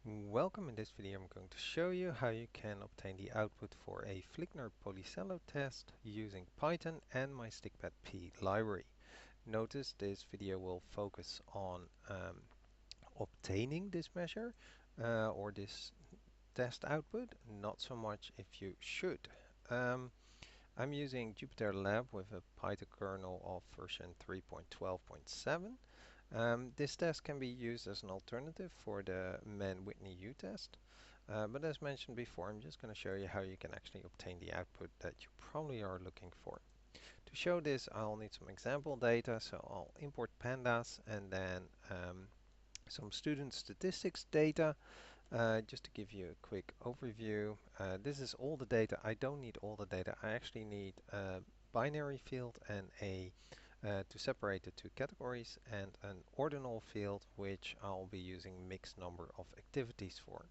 Welcome. In this video I'm going to show you how you can obtain the output for a Fligner-Policello test using Python and my stikpetP library. Notice this video will focus on obtaining this measure or this test output, not so much if you should. I'm using JupyterLab with a Python kernel of version 3.12.7. This test can be used as an alternative for the Mann-Whitney U test. But as mentioned before, I'm just going to show you how you can actually obtain the output that you probably are looking for. To show this, I'll need some example data, so I'll import pandas and then some student statistics data. Just to give you a quick overview, this is all the data. I don't need all the data. I actually need a binary field and to separate the two categories, and an ordinal field which I'll be using mixed number of activities for.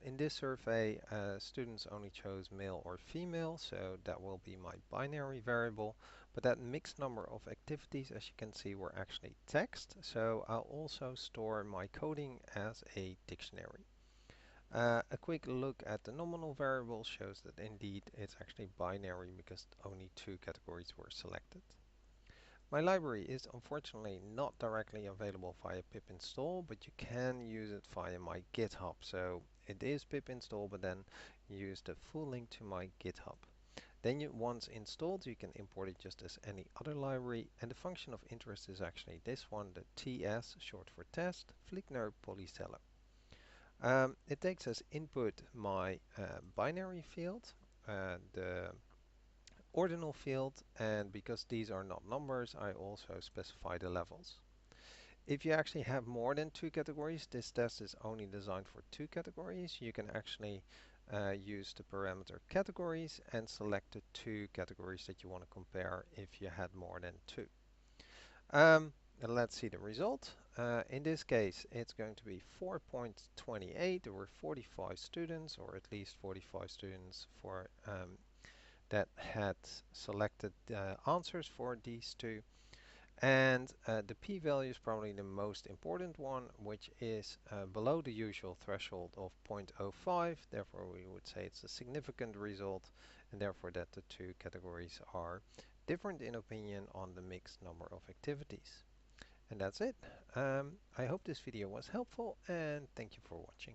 In this survey, students only chose male or female, so that will be my binary variable. But that mixed number of activities, as you can see, were actually text, so I'll also store my coding as a dictionary. A quick look at the nominal variable shows that indeed it's actually binary because only two categories were selected. My library is unfortunately not directly available via pip install, but you can use it via my GitHub. So it is pip install, but then use the full link to my GitHub. Then once installed, you can import it just as any other library, and the function of interest is actually this one, the TS, short for test, Fligner-Policello. It takes as input my binary field, the ordinal field, and because these are not numbers, I also specify the levels. If you actually have more than two categories, this test is only designed for two categories. You can actually use the parameter categories and select the two categories that you want to compare if you had more than two. And let's see the result. In this case, it's going to be 4.28. There were 45 students, or at least 45 students for that had selected answers for these two. And the p-value is probably the most important one, which is below the usual threshold of 0.05. Therefore, we would say it's a significant result, and therefore that the two categories are different in opinion on the mixed number of activities. And that's it. I hope this video was helpful, and thank you for watching.